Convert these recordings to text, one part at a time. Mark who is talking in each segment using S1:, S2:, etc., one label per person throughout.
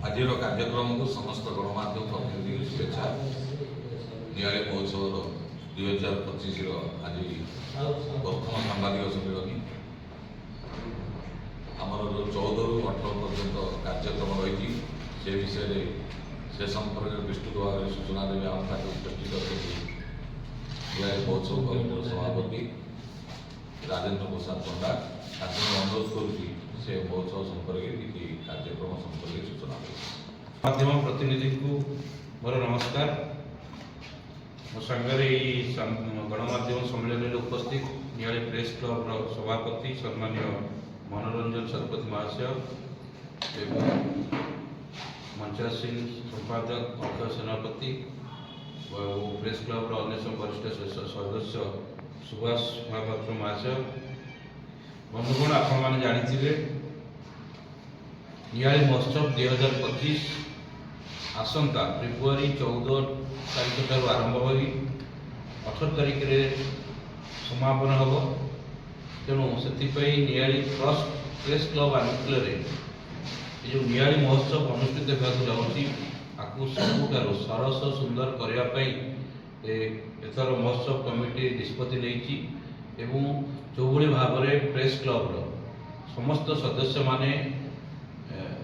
S1: आज कार्यक्रम को समस्त गणमाध्यम प्रतिनिधि शुभेच्छा। निआली महोत्सव 2025 आज प्रथम सांबादिक सम्मेलन आमर जो 14 ରୁ 18 पर्यंत कार्यक्रम रही से विषय से संपर्क विस्तृत भाव सूचना देवे आम उपस्थित अच्छे निआली महोत्सव कमिटर सभापति राजेन्द्र प्रसाद पंडा अनुरोध करुँच से महोत्सव संपर्क कि कार्यक्रम संपर्क सूचना
S2: माध्यम प्रतिनिधि को मोर नमस्कार। मो सांगे गणमाध्यम सम्मेलन में उपस्थित निआली प्रेस क्लब सभापति सम्मान्य मनोरंजन शतपथी महाशय एवं मंचा सिंह संपादक अक्षय सेनापति प्रेस क्लब अन्य वरिष्ठ सदस्य सुभाष महापात्र महाशय बंधुगण आपण जानी निआली महोत्सव 2025 आसंता फेब्रुआरी 14 तारीख ठार आरंभ हो 18 तारीख में समापन हम। तेणु से निआली प्रेस क्लब आनुकूल जो निआली महोत्सव अनुष्ठित होगा जाऊँगी आपको सबुठार सरस सुंदर करने एथर महोत्सव कमिटी निष्पत्ति नहीं जो भाव में प्रेस क्लब समस्त सदस्य माने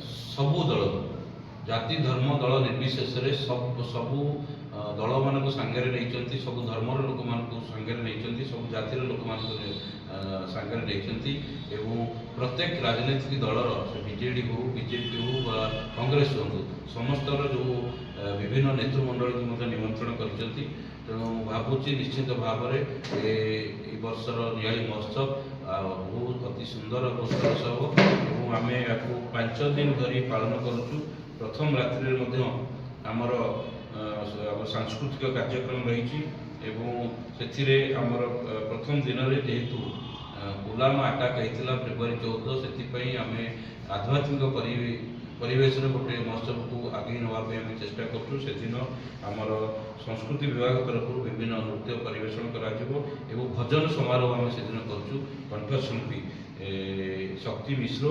S2: सबू दल जाति धर्म दल निर्विशेष सबू दल मान सांगे नहीं सब धर्म लोक मान सांगे नहीं सब जातिर लोक मान सांगे नहीं प्रत्येक राजनीतिक दलर बीजेडी हो बीजेपी हो कांग्रेस हो समस्त जो विभिन्न नेतृमंडल की निमंत्रण कर भावुची निश्चित भाव में वर्षर निआली महोत्सव बहुत अति सुंदर सरस हम आम या 5 दिन धरी पालन करुचु। प्रथम रात्रि आमर सांस्कृतिक कार्यक्रम रही प्रथम दिन में जेहेतु पुलवामा अटैक होता फेब्रुआरी 14 से आम आध्यात्मिक परिवेश गोटे महोत्सव को आगे नापी चेष्टा करुँ। आमर संस्कृति विभाग तरफ विभिन्न नृत्य परिवेशन कर भजन समारोह आम से करुँ कंठशिल्पी शक्ति मिश्र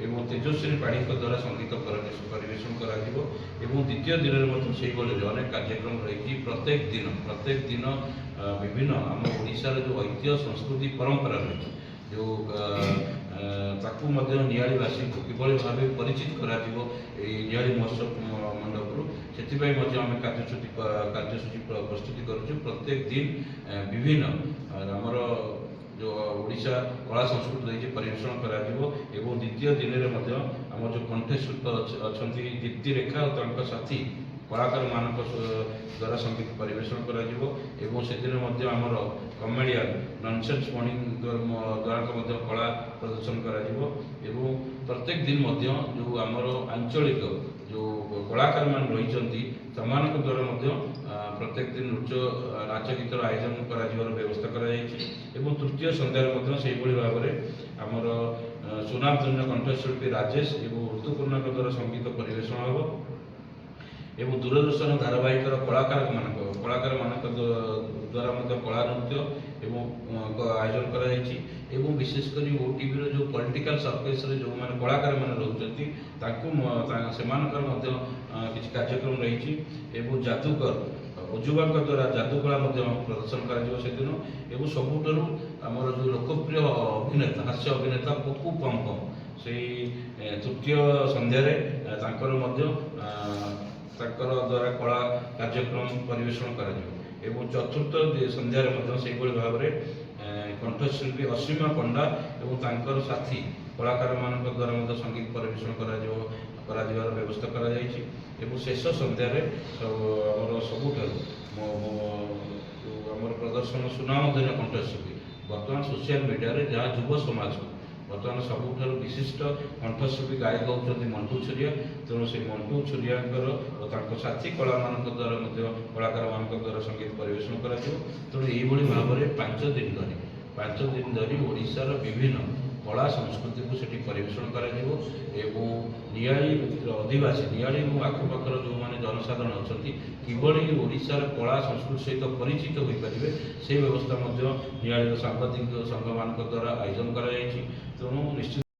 S2: एवं तेजस्वी पाणी द्वारा संगीत परिवेशन कर द्वितीय दिन में अनेक कार्यक्रम रही प्रत्येक दिन विभिन्न आम ओडिशार जो ऐतिह्य संस्कृति परंपरा रही जो ताकू निआलीवासी को किभली भाव परिचित करा निआली महोत्सव मंडप से आम कार्यसूची प्रस्तुति करुँ। प्रत्येक दिन विभिन्न आमर जो ओडिशा कला संस्कृति रही परिवेशन कर द्वितीय दिन में आम जो कंठशिल्प अच्छा दीप्ति रेखा और साथी कलाकार मान द्वारा संगीत परिवेशन कर आमर कमेडियन नॉनसेंस मॉर्निंग द्वारा कला प्रदर्शन कर प्रत्येक दिन जो आमर आंचलिक जो कलाकार मान रही द्वारा प्रत्येक दिन नृत्य नाच गीतर आयोजन कर व्यवस्था कर तृतीय संध्यार से भाव में आमर सुनामधन्य कंठशिल्पी राजेश और ऋतुपूर्णा द्वारा संगीत परिवेशन हम एवं दूरदर्शन धारावाहिक कलाकार मान द्वारा कला नृत्य आयोजन कर विशेषकर ओटीवी जो पॉलिटिकल सर्फेस जो मैंने कलाकार मैंने रोचे किसी कार्यक्रम रही जादूकर उजुबा द्वारा जादूकला प्रदर्शन कर सबुठ आमर जो लोकप्रिय अभिनेता हास्य अभिनेता पप्पू पम से तृतीय संध्यार द्वारा कला कार्यक्रम परिवेशन कर चतुर्थ संध्यार भाव में कंठशिल्पी असीमा पंडा और साथी कलाकार मान द्वारा संगीत परिवेशन कर व्यवस्था कर शेष संध्यार सबुठ प्रदर्शन सुनामधन्य कंठशिल्पी बर्तमान सोशल मीडिया जहाँ युव समाज को बर्तमान सबुठ विशिष्ट कंठशिल्पी गायक होती मंटू छुरिया। तेणु से मंटू छुरिया और साथी कला मान द्वारा कलाकार मान द्वारा संगीत परिवेशन कर तेणु यही भाव में 5 दिन धरी ओडिशार विभिन्न कला संस्कृति को सेठी परिवेशन कर निआली अधिवासी निआली और आखपाखर जो मैंने जनसाधारण अच्छा किभली ओडिशार कला संस्कृति सहित परिचित हो पारे से व्यवस्था निआली सांबादिक संघ मान द्वारा आयोजन कर तेणु निश्चित